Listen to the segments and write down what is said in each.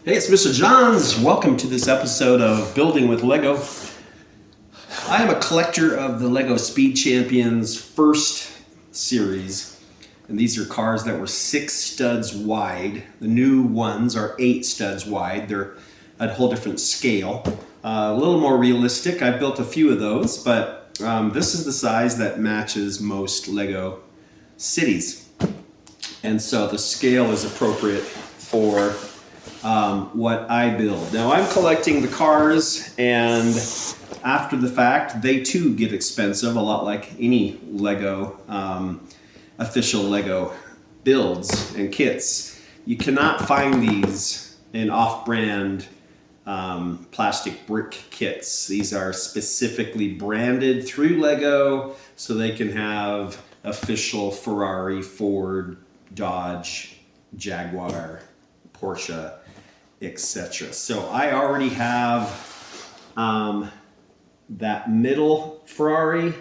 Hey, it's Mr. Johns. Welcome to this episode of Building with Lego. I am a collector of the Lego Speed Champions first series, and these are cars that were 6 studs wide. The new ones are 8 studs wide. They're at a whole different scale, a little more realistic. I've built a few of those, but this is the size that matches most Lego cities, and so the scale is appropriate for what I build. Now I'm collecting the cars, and after the fact they too get expensive, a lot like any Lego official Lego builds and kits. You cannot find these in off-brand plastic brick kits. These are specifically branded through Lego so they can have official Ferrari, Ford, Dodge, Jaguar, Porsche, etc. So I already have that middle Ferrari,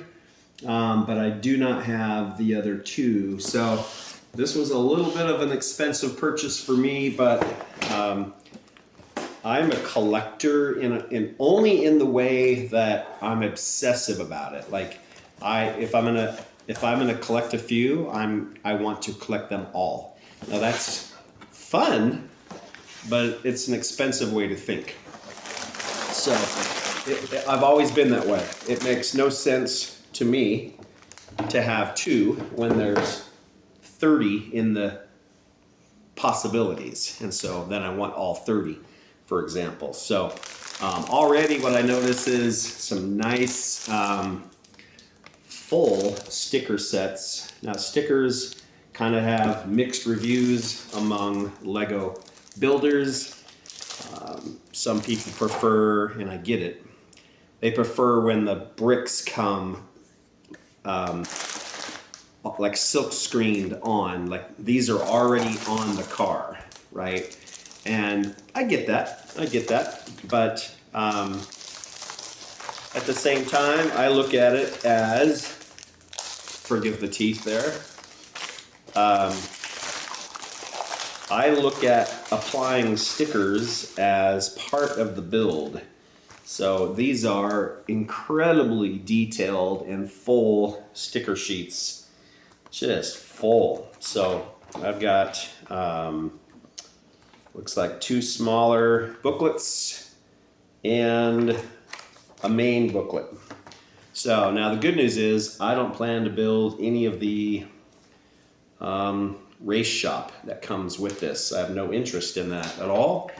but I do not have the other two. So this was a little bit of an expensive purchase for me, but I'm a collector in only in the way that I'm obsessive about it. Like if I'm gonna collect a few, I want to collect them all. Now that's fun, but it's an expensive way to think. So I've always been that way. It makes no sense to me to have 2 when there's 30 in the possibilities. And so then I want all 30, for example. So already what I notice is some nice full sticker sets. Now stickers kind of have mixed reviews among Lego builders. Some people prefer, and I get it, they prefer when the bricks come like silk screened on, like these are already on the car, right? And I get that, but at the same time, I look at it as, forgive the teeth there, I look at applying stickers as part of the build. So these are incredibly detailed and full sticker sheets, just full. So I've got, looks like 2 smaller booklets and a main booklet. So now the good news is I don't plan to build any of the race shop that comes with this. I have no interest in that at all.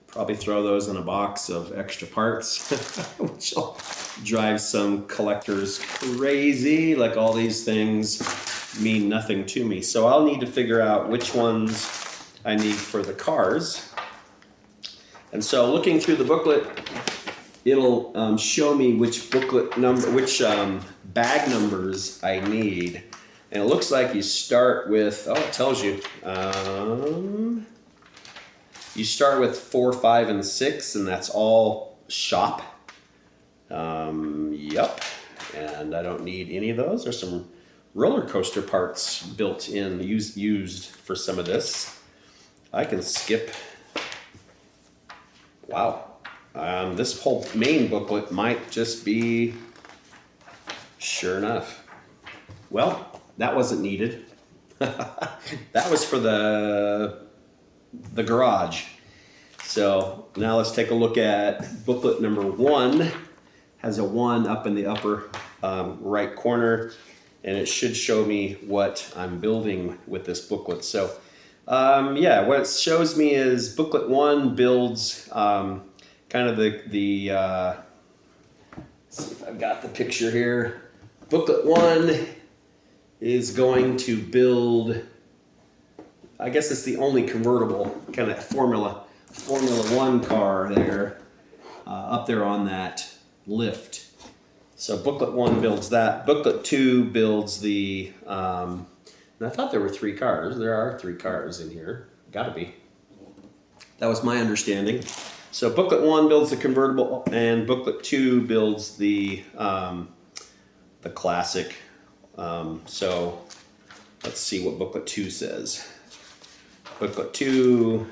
Probably throw those in a box of extra parts, which will drive some collectors crazy. Like all these things mean nothing to me. So I'll need to figure out which ones I need for the cars. And so looking through the booklet, it'll show me which booklet number, which bag numbers I need. And it looks like you start with, oh, it tells you. You start with 4, 5, and 6, and that's all shop. Yep. And I don't need any of those. There's some roller coaster parts built in, used for some of this. I can skip. Wow. This whole main booklet might just be, sure enough. Well, that wasn't needed. That was for the garage. So now let's take a look at booklet number 1. Has a 1 up in the upper right corner, and it should show me what I'm building with this booklet. So yeah, what it shows me is booklet 1 builds kind of the let's see if I've got the picture here. Booklet 1 is going to build, I guess it's the only convertible kind of Formula 1 car there, up there on that lift. So booklet 1 builds that. Booklet 2 builds the, and I thought there were 3 cars. There are 3 cars in here. Gotta be. That was my understanding. So booklet 1 builds the convertible, and booklet 2 builds the classic. So Let's see what booklet 2 says. Booklet 2,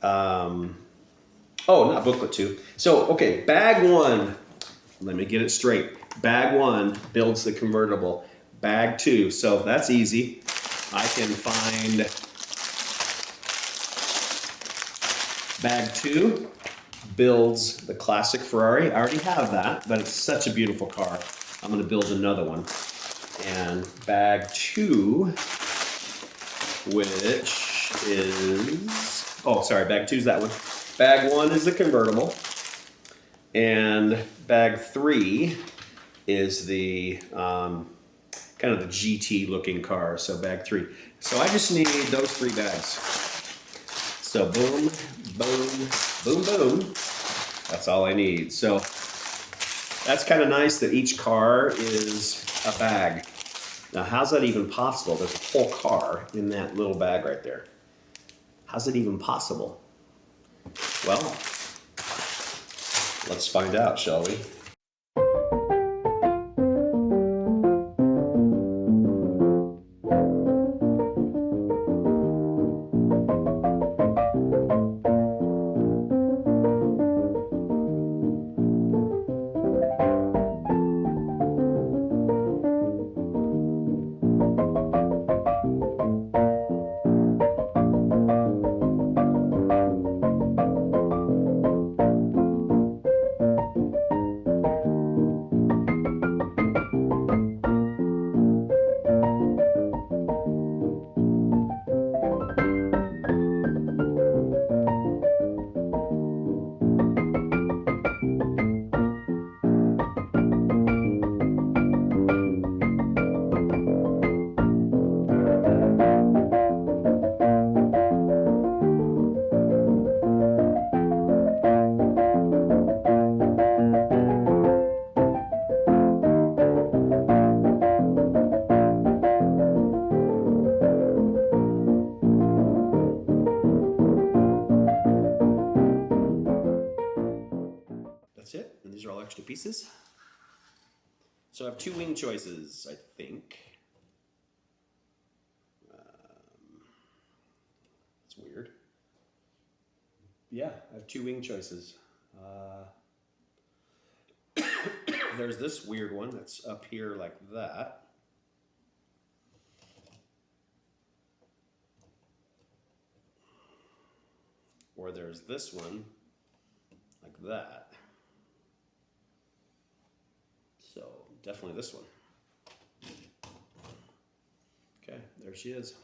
oh, not booklet 2. So, okay, bag 1, let me get it straight. Bag 1 builds the convertible. Bag 2, so that's easy. I can find bag 2 builds the classic Ferrari. I already have that, but it's such a beautiful car. I'm gonna build another one. And bag 2, which is, oh, sorry, bag 2 is that one. Bag 1 is the convertible. And bag 3 is the kind of the GT looking car, so bag 3. So I just need those 3 bags. So boom, boom, boom, boom. That's all I need. So that's kind of nice that each car is a bag. Now, how's that even possible? There's a whole car in that little bag right there. How's it even possible? Well, let's find out, shall we? That's it, and these are all extra pieces. So I have 2 wing choices, I think. It's weird. Yeah, I have 2 wing choices. There's this weird one that's up here like that. Or there's this one like that. So definitely this one. Okay, there she is.